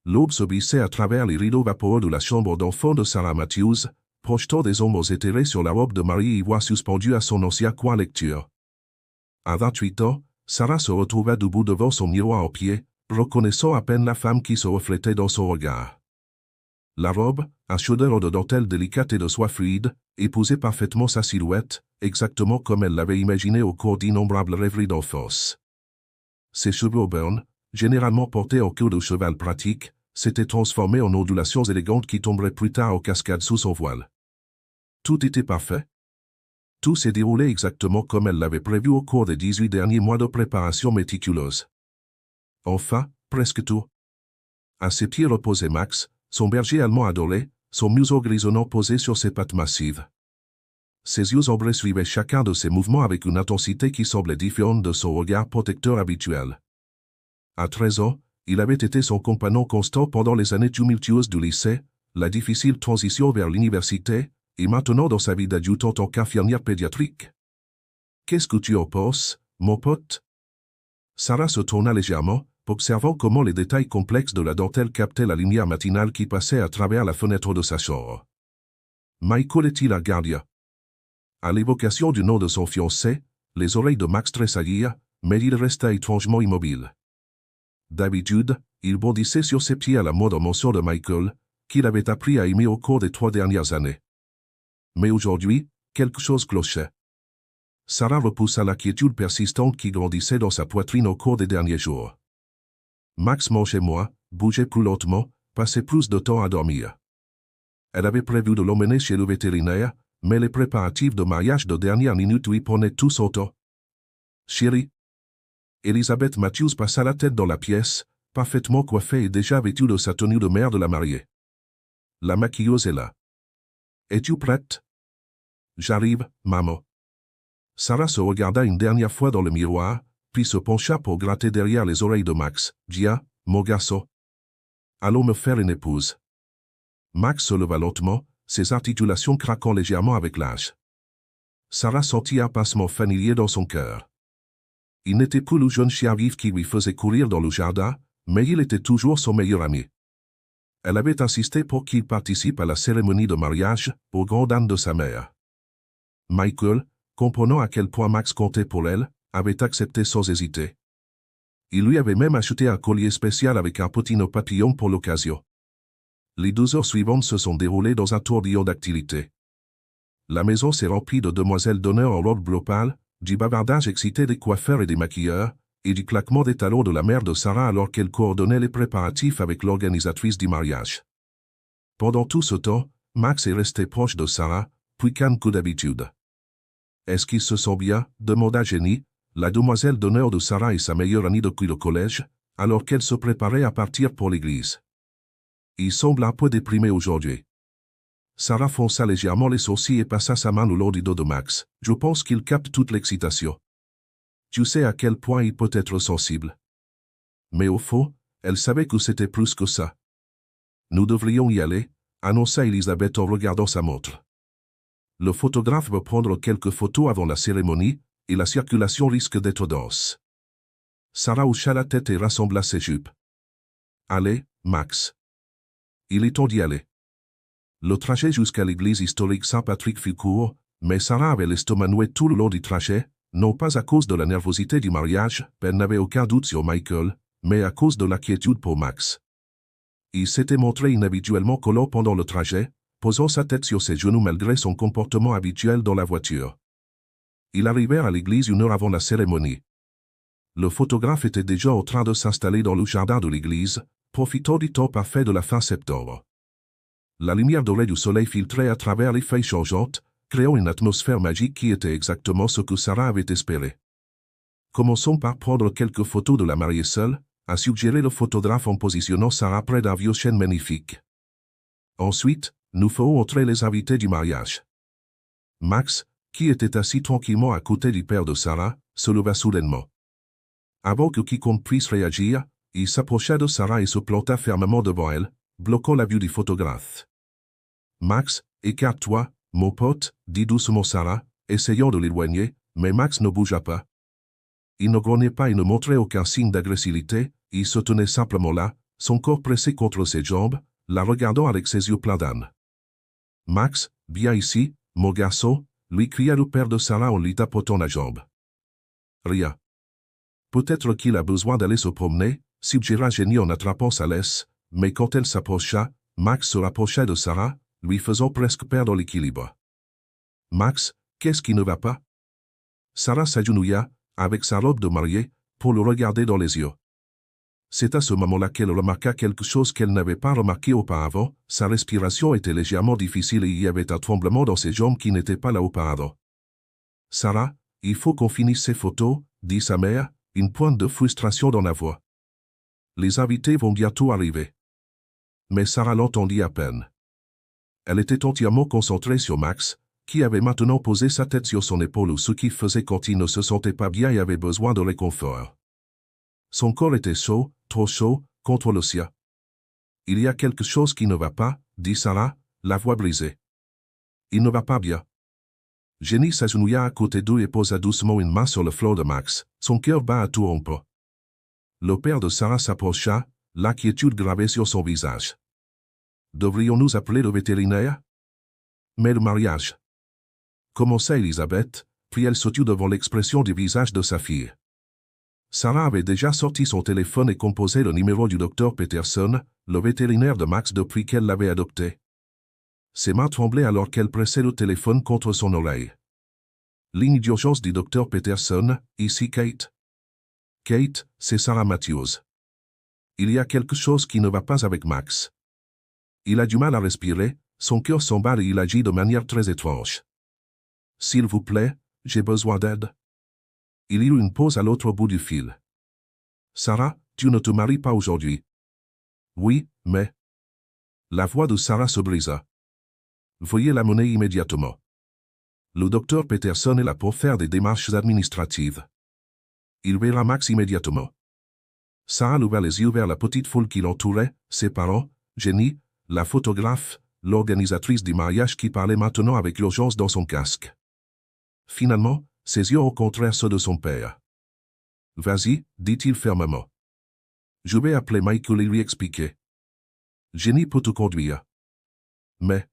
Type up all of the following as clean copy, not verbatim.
L'aube se glissait à travers les rideaux vaporeux de la chambre d'enfant de Sarah Matthews, projetant des ombres éthérées sur la robe de Marie Ivoire suspendue à son ancien coin lecture. À 28 ans, Sarah se retrouva debout devant son miroir en pied, reconnaissant à peine la femme qui se reflétait dans son regard. La robe, à chaudeur de dentelle délicate et de soie fluide, épousait parfaitement sa silhouette, exactement comme elle l'avait imaginé au cours d'innombrables rêveries d'enfance. Ses cheveux auburn, généralement portés en queue de cheval pratique, s'étaient transformés en ondulations élégantes qui tomberaient plus tard en cascade sous son voile. Tout était parfait. Tout s'est déroulé exactement comme elle l'avait prévu au cours des 18 derniers mois de préparation méticuleuse. Enfin, presque tout. À ses pieds reposait Max, son berger allemand adoré, son museau grisonnant posé sur ses pattes massives. Ses yeux ambrés suivaient chacun de ses mouvements avec une intensité qui semblait différente de son regard protecteur habituel. À 13 ans, il avait été son compagnon constant pendant les années tumultueuses du lycée, la difficile transition vers l'université, et maintenant dans sa vie d'adulte en tant qu'infirmière pédiatrique. « Qu'est-ce que tu en penses, mon pote ?» Sarah se tourna légèrement, observant comment les détails complexes de la dentelle captaient la lumière matinale qui passait à travers la fenêtre de sa chambre. Michael est-il un gardien? À l'évocation du nom de son fiancé, les oreilles de Max tressaillirent, mais il resta étrangement immobile. D'habitude, il bondissait sur ses pieds à la moindre mention de Michael, qu'il avait appris à aimer au cours des 3 dernières années. Mais aujourd'hui, quelque chose clochait. Sarah repoussa l'inquiétude persistante qui grandissait dans sa poitrine au cours des derniers jours. Max mangeait moins, bougeait plus lentement, passait plus de temps à dormir. Elle avait prévu de l'emmener chez le vétérinaire, mais les préparatifs de mariage de dernière minute lui prenaient tout son temps. « Chérie !» Elizabeth Matthews passa la tête dans la pièce, parfaitement coiffée et déjà vêtue de sa tenue de mère de la mariée. La maquilleuse est là. « Es-tu prête? »« J'arrive, maman. » Sarah se regarda une dernière fois dans le miroir, puis se pencha pour gratter derrière les oreilles de Max. « Dia, mon garçon. Allons me faire une épouse. » Max se leva lentement, ses articulations craquant légèrement avec l'âge. Sarah sentit un pincement familier dans son cœur. Il n'était plus le jeune chien vif qui lui faisait courir dans le jardin, mais il était toujours son meilleur ami. Elle avait insisté pour qu'il participe à la cérémonie de mariage, au grand dam de sa mère. Michael, comprenant à quel point Max comptait pour elle, avait accepté sans hésiter. Il lui avait même acheté un collier spécial avec un petit nœud papillon pour l'occasion. Les 2 heures suivantes se sont déroulées dans un tourbillon d'activité. La maison s'est remplie de demoiselles d'honneur en robe bleu pâle, du bavardage excité des coiffeurs et des maquilleurs, et du claquement des talons de la mère de Sarah alors qu'elle coordonnait les préparatifs avec l'organisatrice du mariage. Pendant tout ce temps, Max est resté proche de Sarah, plus calme que d'habitude. « Est-ce qu'ils se sent bien ?» demanda Jenny, la demoiselle d'honneur de Sarah et sa meilleure amie depuis le collège, alors qu'elle se préparait à partir pour l'église. « Il semble un peu déprimé aujourd'hui. » Sarah fronça légèrement les sourcils et passa sa main le long du dos de Max. « Je pense qu'il capte toute l'excitation. Tu sais à quel point il peut être sensible. » Mais au fond, elle savait que c'était plus que ça. « Nous devrions y aller » annonça Elizabeth en regardant sa montre. « Le photographe veut prendre quelques photos avant la cérémonie, et la circulation risque d'être dense. » Sarah hocha la tête et rassembla ses jupes. « Allez, Max. Il est temps d'y aller. » Le trajet jusqu'à l'église historique Saint-Patrick fut court, mais Sarah avait l'estomac noué tout le long du trajet, non pas à cause de la nervosité du mariage, elle n'avait aucun doute sur Michael, mais à cause de l'inquiétude pour Max. Il s'était montré inhabituellement collant pendant le trajet, posant sa tête sur ses genoux malgré son comportement habituel dans la voiture. Ils arrivèrent à l'église 1 heure avant la cérémonie. Le photographe était déjà en train de s'installer dans le jardin de l'église, profitant du temps parfait de la fin septembre. La lumière dorée du soleil filtrait à travers les feuilles changeantes, créant une atmosphère magique qui était exactement ce que Sarah avait espéré. « Commençons par prendre quelques photos de la mariée seule », a suggéré le photographe en positionnant Sarah près d'un vieux chêne magnifique. « Ensuite, nous ferons entrer les invités du mariage. » Max, qui était assis tranquillement à côté du père de Sarah, se leva soudainement. Avant que quiconque puisse réagir, il s'approcha de Sarah et se planta fermement devant elle, bloquant la vue du photographe. « Max, écarte-toi, mon pote, » dit doucement Sarah, essayant de l'éloigner, mais Max ne bougea pas. Il ne grognait pas et ne montrait aucun signe d'agressivité, il se tenait simplement là, son corps pressé contre ses jambes, la regardant avec ses yeux pleins d'âne. « Max, viens ici, mon garçon », lui cria le père de Sarah en lui tapotant la jambe. « Rien. Peut-être qu'il a besoin d'aller se promener, suggéra Jenny en attrapant sa laisse, mais quand elle s'approcha, Max se rapprocha de Sarah, lui faisant presque perdre l'équilibre. « Max, qu'est-ce qui ne va pas ?» Sarah s'agenouilla, avec sa robe de mariée, pour le regarder dans les yeux. C'est à ce moment-là qu'elle remarqua quelque chose qu'elle n'avait pas remarqué auparavant, sa respiration était légèrement difficile et il y avait un tremblement dans ses jambes qui n'était pas là auparavant. « Sarah, il faut qu'on finisse ces photos, » dit sa mère, une pointe de frustration dans la voix. « Les invités vont bientôt arriver. » Mais Sarah l'entendit à peine. Elle était entièrement concentrée sur Max, qui avait maintenant posé sa tête sur son épaule, ce qui faisait quand il ne se sentait pas bien et avait besoin de réconfort. Son corps était chaud, trop chaud, contre le sien. « Il y a quelque chose qui ne va pas, » dit Sarah, la voix brisée. « Il ne va pas bien. » Jenny s'agenouilla à côté d'eux et posa doucement une main sur le flanc de Max, son cœur bat à tout rompre. Le père de Sarah s'approcha, l'inquiétude gravée sur son visage. « Devrions-nous appeler le vétérinaire ?»« Mais le mariage. » Commença Elisabeth, puis elle se tut devant l'expression du visage de sa fille. Sarah avait déjà sorti son téléphone et composé le numéro du docteur Peterson, le vétérinaire de Max depuis qu'elle l'avait adopté. Ses mains tremblaient alors qu'elle pressait le téléphone contre son oreille. « Ligne d'urgence du docteur Peterson, ici Kate. »« Kate, c'est Sarah Matthews. Il y a quelque chose qui ne va pas avec Max. Il a du mal à respirer, son cœur s'emballe et il agit de manière très étrange. S'il vous plaît, j'ai besoin d'aide. » Il y eut une pause à l'autre bout du fil. « Sarah, tu ne te maries pas aujourd'hui. »« Oui, mais... » La voix de Sarah se brisa. « Veuillez l'amener immédiatement. Le docteur Peterson est là pour faire des démarches administratives. Il verra Max immédiatement. » Sarah leva les yeux vers la petite foule qui l'entourait, ses parents, Jenny, la photographe, l'organisatrice du mariage qui parlait maintenant avec urgence dans son casque. Finalement, ses yeux rencontrèrent ceux de son père. « Vas-y, » dit-il fermement. « Je vais appeler Michael et lui expliquer. Jenny peut te conduire. » Mais...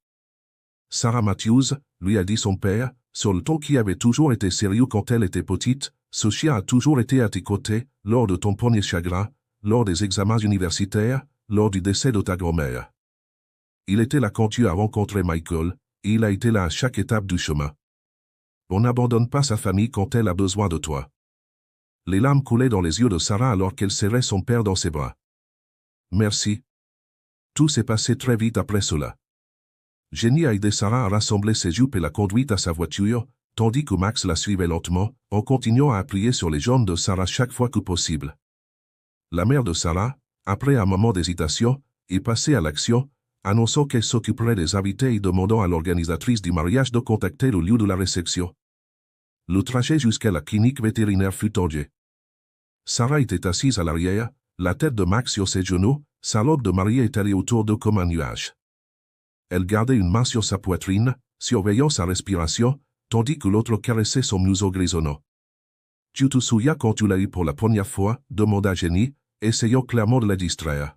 Sarah Matthews, lui a dit son père, sur le ton qui avait toujours été sérieux quand elle était petite, ce chien a toujours été à tes côtés, lors de ton premier chagrin, lors des examens universitaires, lors du décès de ta grand-mère. Il était là quand tu as rencontré Michael, et il a été là à chaque étape du chemin. On n'abandonne pas sa famille quand elle a besoin de toi. Les larmes coulaient dans les yeux de Sarah alors qu'elle serrait son père dans ses bras. Merci. Tout s'est passé très vite après cela. Jenny a aidé Sarah à rassembler ses jupes et l'a conduite à sa voiture, tandis que Max la suivait lentement, en continuant à appuyer sur les jambes de Sarah chaque fois que possible. La mère de Sarah, après un moment d'hésitation, est passée à l'action, annonçant qu'elle s'occuperait des invités et demandant à l'organisatrice du mariage de contacter le lieu de la réception. Le trajet jusqu'à la clinique vétérinaire fut tendu. Sarah était assise à l'arrière, la tête de Max sur ses genoux, sa robe de mariée étalée autour d'eux comme un nuage. Elle gardait une main sur sa poitrine, surveillant sa respiration, tandis que l'autre caressait son museau grisonnant. « Tu te souviens quand tu l'as eu pour la première fois ?» demanda Jenny, essayant clairement de la distraire.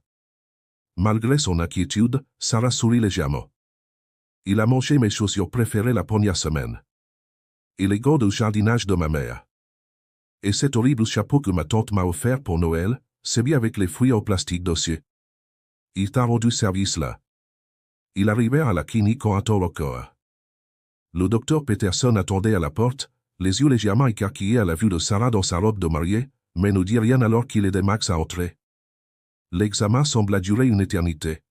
Malgré son inquiétude, Sarah sourit légèrement. « Il a mangé mes chaussures préférées la première semaine. Et les gants de jardinage de ma mère. Et cet horrible chapeau que ma tante m'a offert pour Noël, c'est bien avec les fruits en plastique dessus. Il t'a rendu service là. » Ils arrivèrent à la clinique en un temps record. Le docteur Peterson attendait à la porte, les yeux légèrement écarquillés à la vue de Sarah dans sa robe de mariée, mais ne dit rien alors qu'il aidait Max à entrer. L'examen sembla durer une éternité.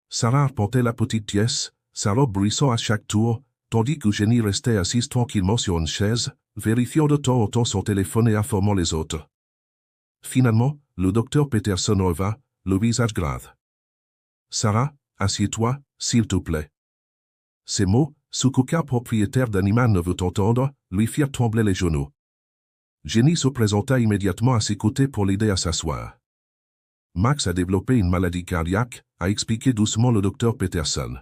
Sarah arpentait la petite pièce, sa robe bruissant à chaque tour, tandis que Jenny restait assise tranquillement sur une chaise, vérifiant de temps en temps son téléphone et informant les autres. Finalement, le docteur Peterson revint, le visage grave. « Sarah, assieds-toi, s'il te plaît. » Ces mots, ce qu'aucun propriétaire d'animal ne veut entendre, lui firent trembler les genoux. Jenny se présenta immédiatement à ses côtés pour l'aider à s'asseoir. « Max a développé une maladie cardiaque », a expliqué doucement le docteur Peterson.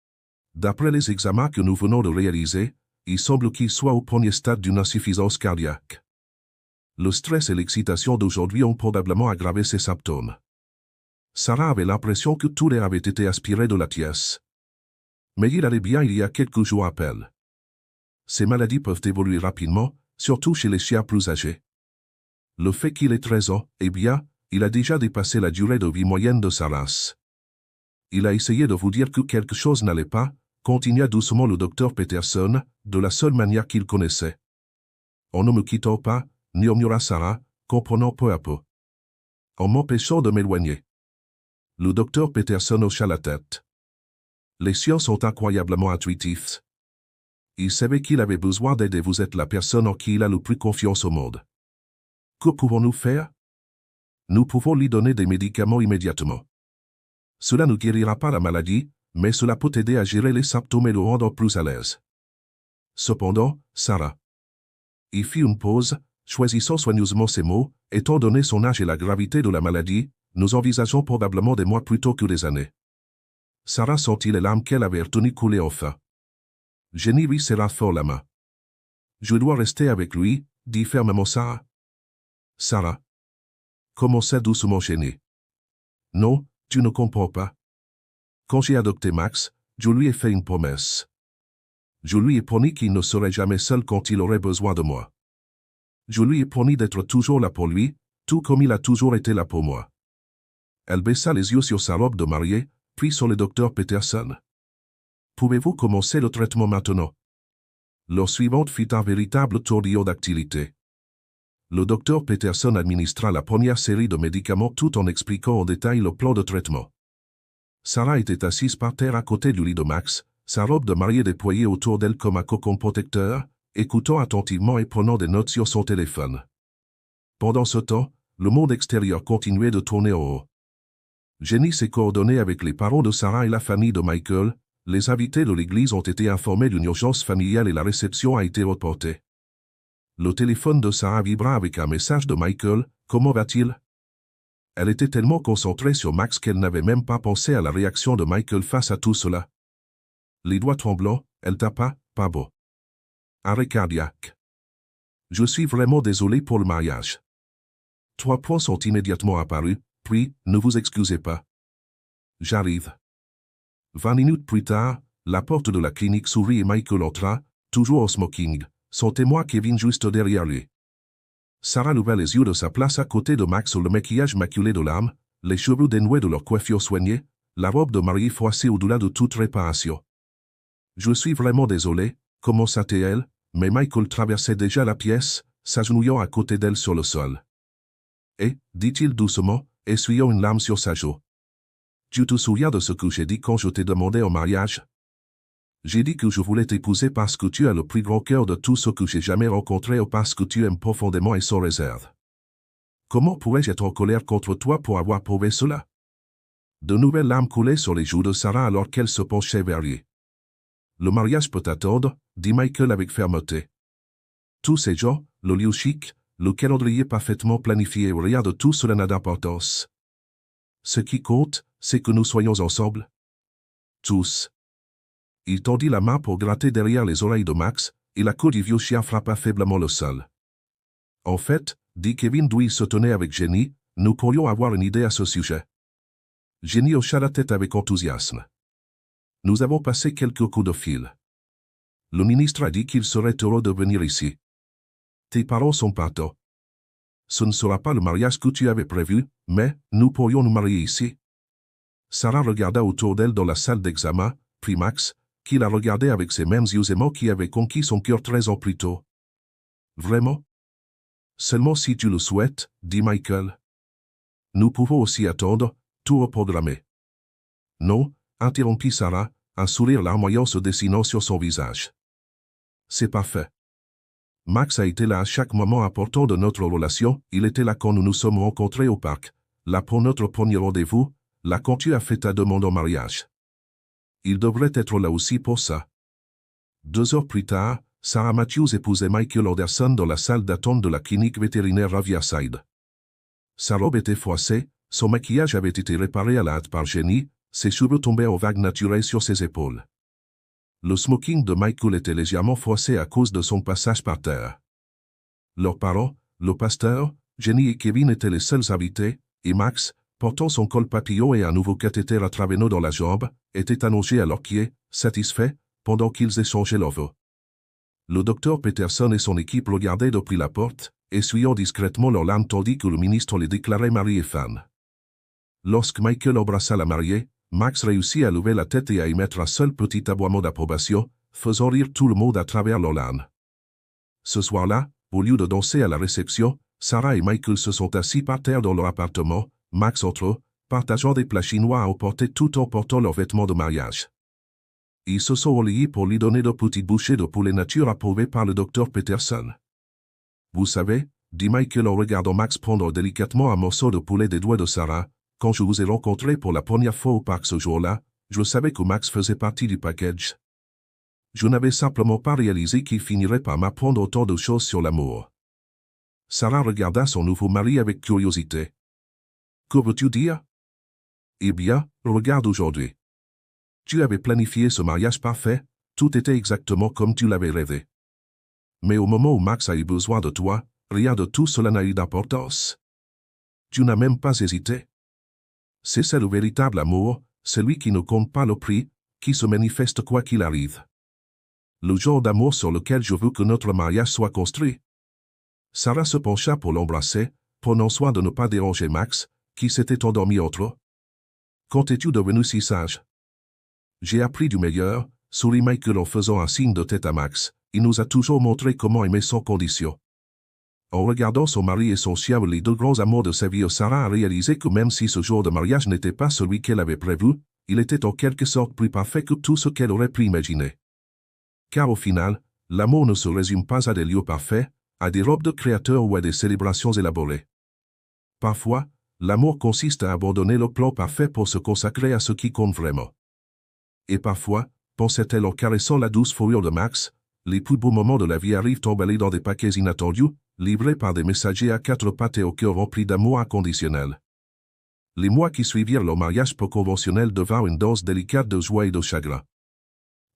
« D'après les examens que nous venons de réaliser, il semble qu'il soit au premier stade d'une insuffisance cardiaque. Le stress et l'excitation d'aujourd'hui ont probablement aggravé ses symptômes. » Sarah avait l'impression que tout l'air avait été aspiré de la pièce. Mais il allait bien il y a quelques jours à peine. Ces maladies peuvent évoluer rapidement, surtout chez les chiens plus âgés. Le fait qu'il ait 13 ans, eh bien, il a déjà dépassé la durée de vie moyenne de sa race. Il a essayé de vous dire que quelque chose n'allait pas, continua doucement le docteur Peterson, de la seule manière qu'il connaissait. En ne me quittant pas, murmura Sarah, comprenant peu à peu. En m'empêchant de m'éloigner. Le docteur Peterson hocha la tête. Les chiens sont incroyablement intuitifs. Il savait qu'il avait besoin d'aide et vous êtes la personne en qui il a le plus confiance au monde. Que pouvons-nous faire? Nous pouvons lui donner des médicaments immédiatement. Cela ne guérira pas la maladie, mais cela peut aider à gérer les symptômes et le rendre plus à l'aise. Cependant, Sarah. Il fit une pause, choisissant soigneusement ses mots, étant donné son âge et la gravité de la maladie, nous envisageons probablement des mois plutôt que des années. Sarah sentit les larmes qu'elle avait retenues couler enfin. Jenny lui serra fort la main. Je dois rester avec lui, dit fermement Sarah. Sarah. Commença doucement Jenny. Non, tu ne comprends pas. Quand j'ai adopté Max, je lui ai fait une promesse. Je lui ai promis qu'il ne serait jamais seul quand il aurait besoin de moi. Je lui ai promis d'être toujours là pour lui, tout comme il a toujours été là pour moi. Elle baissa les yeux sur sa robe de mariée, puis sur le docteur Peterson. Pouvez-vous commencer le traitement maintenant? L'heure suivante fit un véritable tourbillon d'activité. Le docteur Peterson administra la première série de médicaments tout en expliquant en détail le plan de traitement. Sarah était assise par terre à côté du lit de Max, sa robe de mariée déployée autour d'elle comme un cocon protecteur, écoutant attentivement et prenant des notes sur son téléphone. Pendant ce temps, le monde extérieur continuait de tourner en haut. Jenny s'est coordonnée avec les parents de Sarah et la famille de Michael. Les invités de l'église ont été informés d'une urgence familiale et la réception a été reportée. Le téléphone de Sarah vibra avec un message de Michael. Comment va-t-il? Elle était tellement concentrée sur Max qu'elle n'avait même pas pensé à la réaction de Michael face à tout cela. Les doigts tremblants, elle tapa, pas beau. Arrêt cardiaque. Je suis vraiment désolé pour le mariage. 3 points sont immédiatement apparus, puis, ne vous excusez pas. J'arrive. 20 minutes plus tard, la porte de la clinique s'ouvrit et Michael entra, toujours en smoking, son témoin Kevin juste derrière lui. Sarah leva les yeux de sa place à côté de Max sur le maquillage maculé de larmes, les cheveux dénoués de leur coiffure soignée, la robe de mariée froissée au-delà de toute réparation. Je suis vraiment désolé, commença-t-elle, mais Michael traversait déjà la pièce, s'agenouillant à côté d'elle sur le sol. Et, dit-il doucement, essuyant une larme sur sa joue. Tu te souviens de ce que j'ai dit quand je t'ai demandé en mariage? J'ai dit que je voulais t'épouser parce que tu as le plus grand cœur de tous ceux que j'ai jamais rencontrés ou parce que tu aimes profondément et sans réserve. Comment pourrais-je être en colère contre toi pour avoir prouvé cela? De nouvelles larmes coulaient sur les joues de Sarah alors qu'elle se penchait vers lui. Le mariage peut attendre, dit Michael avec fermeté. Tous ces gens, le lieu chic, le calendrier parfaitement planifié, rien de tout cela n'a d'importance. Ce qui compte, c'est que nous soyons ensemble. Tous. Il tendit la main pour gratter derrière les oreilles de Max, et la queue du vieux chien frappa faiblement le sol. En fait, dit Kevin d'où il se tenait avec Jenny, nous pourrions avoir une idée à ce sujet. Jenny hocha la tête avec enthousiasme. Nous avons passé quelques coups de fil. Le ministre a dit qu'il serait heureux de venir ici. Tes parents sont partants. Ce ne sera pas le mariage que tu avais prévu, mais nous pourrions nous marier ici. Sarah regarda autour d'elle dans la salle d'examen, puis Max, qui la regardait avec ces mêmes yeux aimants qui avaient conquis son cœur 13 ans plus tôt. Vraiment? Seulement si tu le souhaites, dit Michael. Nous pouvons aussi attendre, tout reprogrammer. Non, interrompit Sarah, un sourire larmoyant se dessinant sur son visage. C'est parfait. Max a été là à chaque moment important de notre relation, il était là quand nous nous sommes rencontrés au parc, là pour notre premier rendez-vous, là quand tu as fait ta demande en mariage. Il devrait être là aussi pour ça. 2 heures plus tard, Sarah Matthews épousait Michael Anderson dans la salle d'attente de la clinique vétérinaire Riverside. Sa robe était froissée, son maquillage avait été réparé à la hâte par Jenny, ses cheveux tombaient en vagues naturelles sur ses épaules. Le smoking de Michael était légèrement froissé à cause de son passage par terre. Leurs parents, le pasteur, Jenny et Kevin étaient les seuls invités, et Max, portant son col papillon et un nouveau cathéter intraveineux dans la jambe, était allongé à leur pied, satisfait, pendant qu'ils échangeaient leurs vœux. Le docteur Peterson et son équipe regardaient depuis la porte, essuyant discrètement leurs larmes tandis que le ministre les déclarait mari et femme. Lorsque Michael embrassa la mariée, Max réussit à lever la tête et à émettre un seul petit aboiement d'approbation, faisant rire tout le monde à travers leurs larmes. Ce soir-là, au lieu de danser à la réception, Sarah et Michael se sont assis par terre dans leur appartement, Max entre eux, partageant des plats chinois à emporter tout en portant leurs vêtements de mariage. Ils se sont relayés pour lui donner de petites bouchées de poulet nature approuvées par le docteur Peterson. Vous savez, dit Michael en regardant Max prendre délicatement un morceau de poulet des doigts de Sarah, quand je vous ai rencontré pour la première fois au parc ce jour-là, je savais que Max faisait partie du package. Je n'avais simplement pas réalisé qu'il finirait par m'apprendre autant de choses sur l'amour. Sarah regarda son nouveau mari avec curiosité. Que veux-tu dire? Eh bien, regarde aujourd'hui. Tu avais planifié ce mariage parfait, tout était exactement comme tu l'avais rêvé. Mais au moment où Max a eu besoin de toi, rien de tout cela n'a eu d'importance. Tu n'as même pas hésité. C'est ça le véritable amour, celui qui ne compte pas le prix, qui se manifeste quoi qu'il arrive. Le genre d'amour sur lequel je veux que notre mariage soit construit. Sarah se pencha pour l'embrasser, prenant soin de ne pas déranger Max, qui s'était endormi entre eux. Quand es-tu devenu si sage? J'ai appris du meilleur, sourit Michael en faisant un signe de tête à Max. Il nous a toujours montré comment aimer sans condition. En regardant son mari et son chien, les deux grands amours de sa vie, Sarah a réalisé que même si ce jour de mariage n'était pas celui qu'elle avait prévu, il était en quelque sorte plus parfait que tout ce qu'elle aurait pu imaginer. Car au final, l'amour ne se résume pas à des lieux parfaits, à des robes de créateurs ou à des célébrations élaborées. Parfois, l'amour consiste à abandonner le plan parfait pour se consacrer à ce qui compte vraiment. Et parfois, pensait-elle en caressant la douce fourrure de Max, les plus beaux moments de la vie arrivent emballés dans des paquets inattendus, livrés par des messagers à quatre pattes et au cœur rempli d'amour inconditionnel. Les mois qui suivirent leur mariage peu conventionnel devinrent une danse délicate de joie et de chagrin.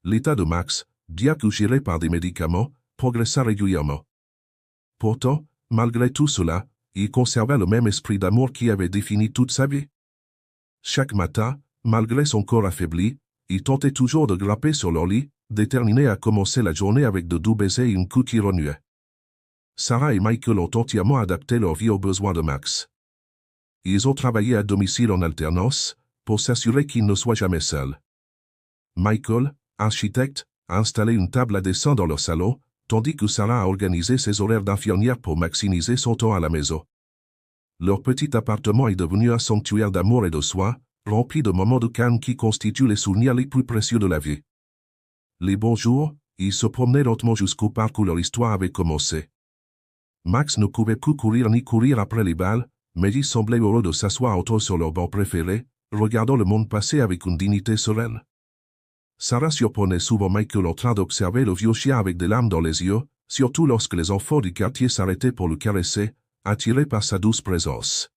L'état de Max, bien que géré par des médicaments, progressa régulièrement. Pourtant, malgré tout cela, il conservait le même esprit d'amour qui avait défini toute sa vie. Chaque matin, malgré son corps affaibli, il tentait toujours de grimper sur leur lit, déterminé à commencer la journée avec de doux baisers et une coupe qui remuait. Sarah et Michael ont entièrement adapté leur vie aux besoins de Max. Ils ont travaillé à domicile en alternance, pour s'assurer qu'il ne soit jamais seul. Michael, architecte, a installé une table à dessin dans leur salon, tandis que Sarah a organisé ses horaires d'infirmière pour maximiser son temps à la maison. Leur petit appartement est devenu un sanctuaire d'amour et de soins, rempli de moments de calme qui constituent les souvenirs les plus précieux de la vie. Les bons jours, ils se promenaient lentement jusqu'au parc où leur histoire avait commencé. Max ne pouvait plus courir ni courir après les balles, mais il semblait heureux de s'asseoir entre eux sur leur banc préféré, regardant le monde passer avec une dignité sereine. Sarah surprenait souvent Michael en train d'observer le vieux chien avec des larmes dans les yeux, surtout lorsque les enfants du quartier s'arrêtaient pour le caresser, attirés par sa douce présence.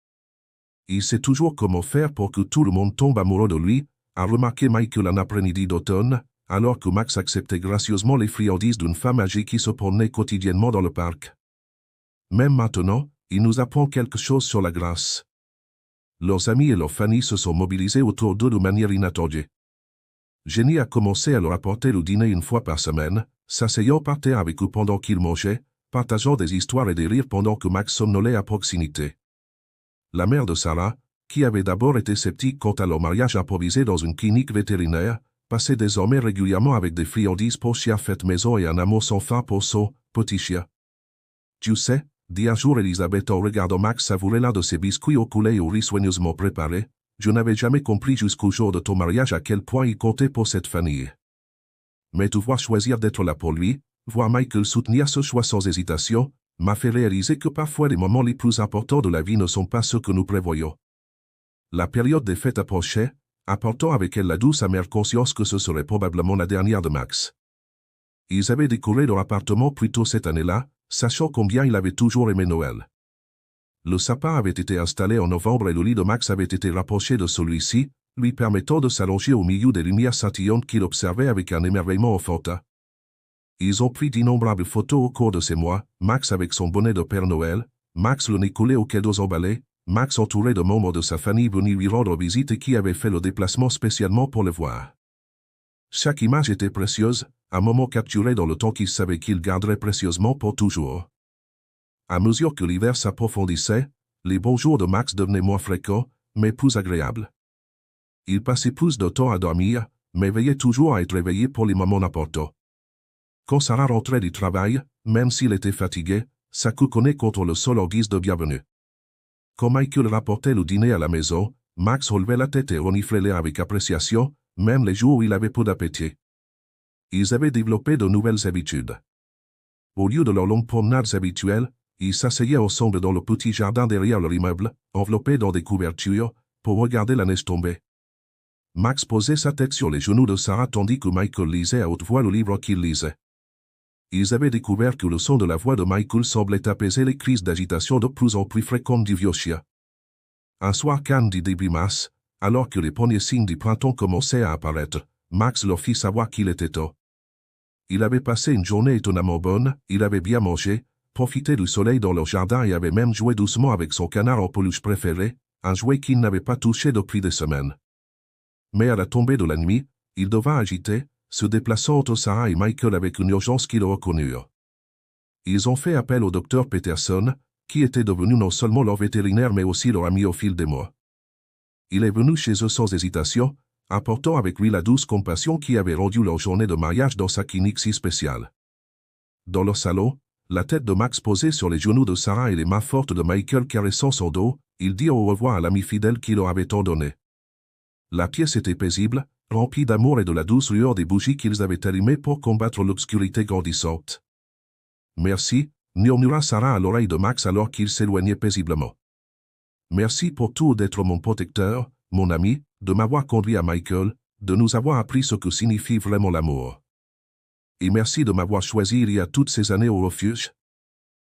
Il sait toujours comment faire pour que tout le monde tombe amoureux de lui, a remarqué Michael un après-midi d'automne, alors que Max acceptait gracieusement les friandises d'une femme âgée qui se promenait quotidiennement dans le parc. Même maintenant, il nous apprend quelque chose sur la grâce. Leurs amis et leur famille se sont mobilisés autour d'eux de manière inattendue. Jenny a commencé à leur apporter le dîner une fois par semaine, s'asseyant par terre avec eux pendant qu'ils mangeaient, partageant des histoires et des rires pendant que Max somnolait à proximité. La mère de Sarah, qui avait d'abord été sceptique quant à leur mariage improvisé dans une clinique vétérinaire, passait désormais régulièrement avec des friandises pour chiens faites maison et un amour sans fin pour son petit chien. Tu sais, dit un jour Elisabeth en regardant Max savourer l'un de ses biscuits au poulet et au riz soigneusement préparés, je n'avais jamais compris jusqu'au jour de ton mariage à quel point il comptait pour cette famille. Mais te voir choisir d'être là pour lui, voir Michael soutenir ce choix sans hésitation, m'a fait réaliser que parfois les moments les plus importants de la vie ne sont pas ceux que nous prévoyons. La période des fêtes approchait, apportant avec elle la douce amère conscience que ce serait probablement la dernière de Max. Ils avaient décoré leur appartement plus tôt cette année-là, sachant combien il avait toujours aimé Noël. Le sapin avait été installé en novembre et le lit de Max avait été rapproché de celui-ci, lui permettant de s'allonger au milieu des lumières scintillantes qu'il observait avec un émerveillement enfantin. Ils ont pris d'innombrables photos au cours de ces mois, Max avec son bonnet de Père Noël, Max le nez collé aux cadeaux emballés, Max entouré de membres de sa famille venus lui rendre visite et qui avaient fait le déplacement spécialement pour le voir. Chaque image était précieuse, un moment capturé dans le temps qu'il savait qu'il garderait précieusement pour toujours. À mesure que l'hiver s'approfondissait, les bons jours de Max devenaient moins fréquents, mais plus agréables. Il passait plus de temps à dormir, mais veillait toujours à être réveillé pour les moments importants. Quand Sarah rentrait du travail, même s'il était fatigué, sa couconnait contre le sol en guise de bienvenue. Quand Michael rapportait le dîner à la maison, Max relevait la tête et reniflait l'air avec appréciation, même les jours où il avait peu d'appétit. Ils avaient développé de nouvelles habitudes. Au lieu de leurs longues promenades habituelles, ils s'asseyaient ensemble dans le petit jardin derrière leur immeuble, enveloppés dans des couvertures, pour regarder la neige tomber. Max posait sa tête sur les genoux de Sarah tandis que Michael lisait à haute voix le livre qu'il lisait. Ils avaient découvert que le son de la voix de Michael semblait apaiser les crises d'agitation de plus en plus fréquentes du vieux chien. Un soir calme du début mars, alors que les premiers signes du printemps commençaient à apparaître, Max leur fit savoir qu'il était temps. Il avait passé une journée étonnamment bonne, il avait bien mangé, profité du soleil dans leur jardin et avait même joué doucement avec son canard en peluche préféré, un jouet qu'il n'avait pas touché depuis des semaines. Mais à la tombée de la nuit, il devint agité, se déplaçant entre Sarah et Michael avec une urgence qu'ils reconnurent. Ils ont fait appel au docteur Peterson, qui était devenu non seulement leur vétérinaire mais aussi leur ami au fil des mois. Il est venu chez eux sans hésitation, apportant avec lui la douce compassion qui avait rendu leur journée de mariage dans sa clinique si spéciale. Dans leur salon, la tête de Max posée sur les genoux de Sarah et les mains fortes de Michael caressant son dos, il dit au revoir à l'ami fidèle qui leur avait tant donné. La pièce était paisible, remplie d'amour et de la douce lueur des bougies qu'ils avaient allumées pour combattre l'obscurité grandissante. Merci, murmura Sarah à l'oreille de Max alors qu'il s'éloignait paisiblement. Merci pour tout d'être mon protecteur, mon ami, de m'avoir conduit à Michael, de nous avoir appris ce que signifie vraiment l'amour. Et merci de m'avoir choisi il y a toutes ces années au refuge.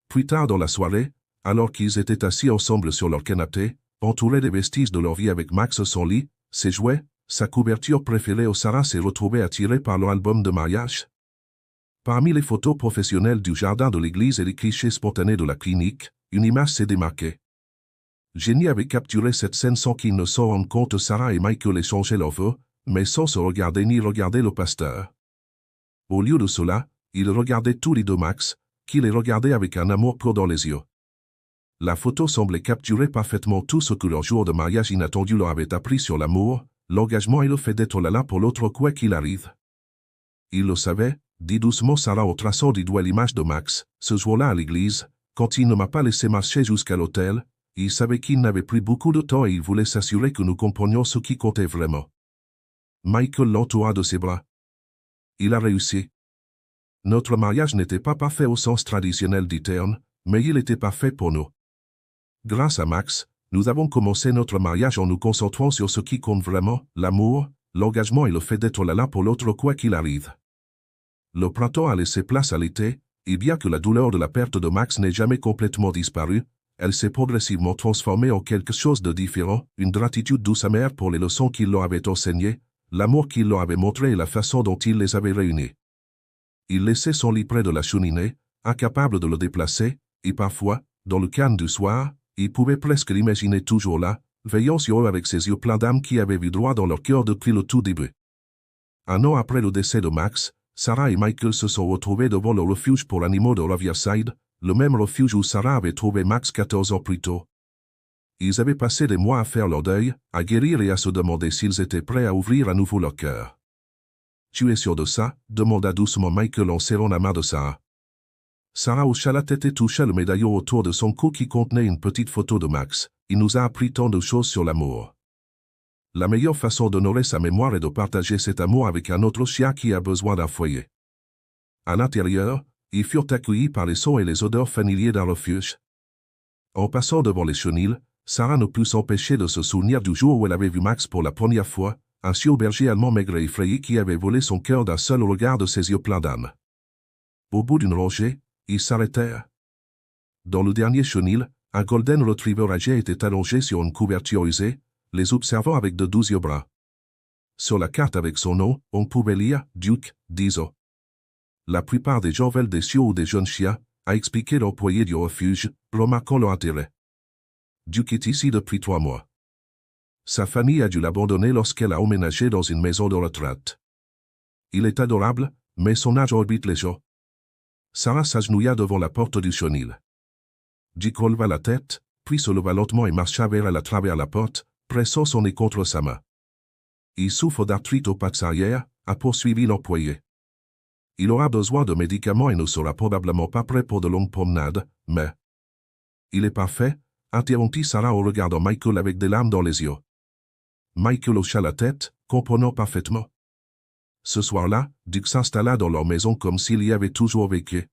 Plus tard dans la soirée, alors qu'ils étaient assis ensemble sur leur canapé, entourés des vestiges de leur vie avec Max son lit, ses jouets, sa couverture préférée, Sarah s'est retrouvée attirée par leur album de mariage. Parmi les photos professionnelles du jardin de l'église et les clichés spontanés de la clinique, une image s'est démarquée. Jenny avait capturé cette scène sans qu'ils ne s'en rendent compte. Sarah et Michael échangeaient leurs vœux, mais sans se regarder ni regarder le pasteur. Au lieu de cela, ils regardaient tous les deux Max, qui les regardait avec un amour pur dans les yeux. La photo semblait capturer parfaitement tout ce que leur jour de mariage inattendu leur avait appris sur l'amour, l'engagement et le fait d'être l'un pour l'autre quoi qu'il arrive. Ils le savaient, dit doucement Sarah en traçant du doigt l'image de Max, ce jour-là à l'église, quand il ne m'a pas laissé marcher jusqu'à l'hôtel, il savait qu'il n'avait plus beaucoup de temps et il voulait s'assurer que nous comprenions ce qui comptait vraiment. Michael l'entoura de ses bras. Il a réussi. Notre mariage n'était pas parfait au sens traditionnel du terme, mais il était parfait pour nous. Grâce à Max, nous avons commencé notre mariage en nous concentrant sur ce qui compte vraiment, l'amour, l'engagement et le fait d'être l'un pour l'autre quoi qu'il arrive. Le printemps a laissé place à l'été, et bien que la douleur de la perte de Max n'ait jamais complètement disparu, elle s'est progressivement transformée en quelque chose de différent, une gratitude douce amère pour les leçons qu'il leur avait enseignées, l'amour qu'il leur avait montré et la façon dont il les avait réunis. Il laissait son lit près de la cheminée, incapable de le déplacer, et parfois, dans le calme du soir, il pouvait presque l'imaginer toujours là, veillant sur eux avec ses yeux pleins d'âme qui avaient vu droit dans leur cœur depuis le tout début. Un an après le décès de Max, Sarah et Michael se sont retrouvés devant le refuge pour animaux de Riverside, le même refuge où Sarah avait trouvé Max 14 ans plus tôt. Ils avaient passé des mois à faire leur deuil, à guérir et à se demander s'ils étaient prêts à ouvrir à nouveau leur cœur. « Tu es sûr de ça ?» demanda doucement Michael en serrant la main de Sarah. Sarah hocha la tête et toucha le médaillon autour de son cou qui contenait une petite photo de Max. Il nous a appris tant de choses sur l'amour. La meilleure façon d'honorer sa mémoire est de partager cet amour avec un autre chien qui a besoin d'un foyer. À l'intérieur, ils furent accueillis par les sons et les odeurs familiers d'un refuge. En passant devant les chenilles, Sarah ne put s'empêcher de se souvenir du jour où elle avait vu Max pour la première fois, un chiot berger allemand maigre et effrayé qui avait volé son cœur d'un seul regard de ses yeux pleins d'âme. Au bout d'une rangée, ils s'arrêtèrent. Dans le dernier chenil, un golden retriever âgé était allongé sur une couverture usée, les observant avec de doux yeux bruns. Sur la carte avec son nom, on pouvait lire « Duke, 10 ans ». La plupart des gens veulent des chiots ou des jeunes chiens, a expliqué l'employé du refuge, remarquant leur intérêt. Duke est ici depuis 3 mois. Sa famille a dû l'abandonner lorsqu'elle a emménagé dans une maison de retraite. Il est adorable, mais son âge orbite les gens. Sarah s'agenouilla devant la porte du chenil. Duke releva la tête, puis se leva lentement et marcha vers elle à travers la porte, pressant son nez contre sa main. Il souffre d'arthrite aux pattes arrière, a poursuivi l'employé. Il aura besoin de médicaments et ne sera probablement pas prêt pour de longues promenades, mais... Il est parfait, interrompit Sarah en regardant Michael avec des larmes dans les yeux. Michael hocha la tête, comprenant parfaitement. Ce soir-là, Duke s'installa dans leur maison comme s'il y avait toujours vécu.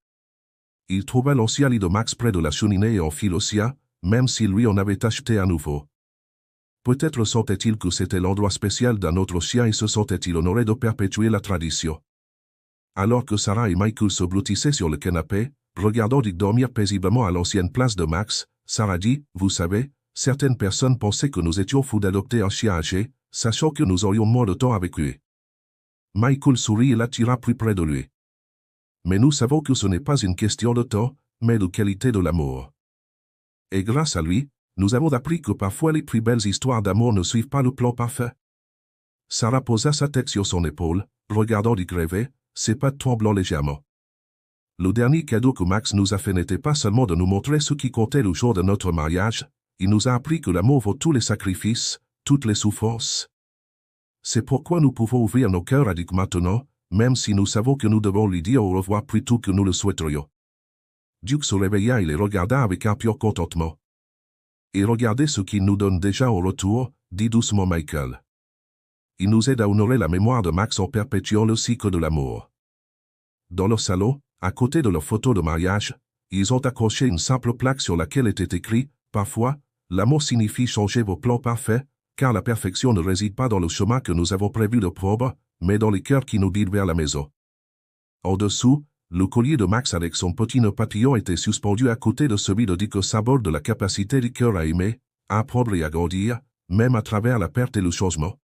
Il trouva l'ancien lit de Max près de la cheminée et en fit le sien, même s'il lui en avait acheté un nouveau. Peut-être sentait-il que c'était l'endroit spécial d'un autre chien et se sentait-il honoré de perpétuer la tradition. Alors que Sarah et Michael se blottissaient sur le canapé, regardant Duke dormir paisiblement à l'ancienne place de Max, Sarah dit, « Vous savez, certaines personnes pensaient que nous étions fous d'adopter un chien âgé, sachant que nous aurions moins de temps avec lui. » Michael sourit et l'attira plus près de lui. « Mais nous savons que ce n'est pas une question de temps, mais de qualité de l'amour. Et grâce à lui, nous avons appris que parfois les plus belles histoires d'amour ne suivent pas le plan parfait. » Sarah posa sa tête sur son épaule, regardant Duke rêver, ses pattes tremblant légèrement. Le dernier cadeau que Max nous a fait n'était pas seulement de nous montrer ce qui comptait le jour de notre mariage, il nous a appris que l'amour vaut tous les sacrifices, toutes les souffrances. C'est pourquoi nous pouvons ouvrir nos cœurs à Duke maintenant, même si nous savons que nous devons lui dire au revoir plus tôt que nous le souhaiterions. Duke se réveilla et les regarda avec un pur contentement. Et regardez ce qu'il nous donne déjà au retour, dit doucement Michael. Il nous aide à honorer la mémoire de Max en perpétuant le cycle de l'amour. Dans leur salon, à côté de leur photo de mariage, ils ont accroché une simple plaque sur laquelle était écrit « Parfois, l'amour signifie changer vos plans parfaits, car la perfection ne réside pas dans le chemin que nous avons prévu de prendre, mais dans les cœurs qui nous guident vers la maison. » En dessous, le collier de Max avec son petit nœud papillon était suspendu à côté de celui de Duke, symbole de la capacité du cœur à aimer, à apprendre et à grandir, même à travers la perte et le changement.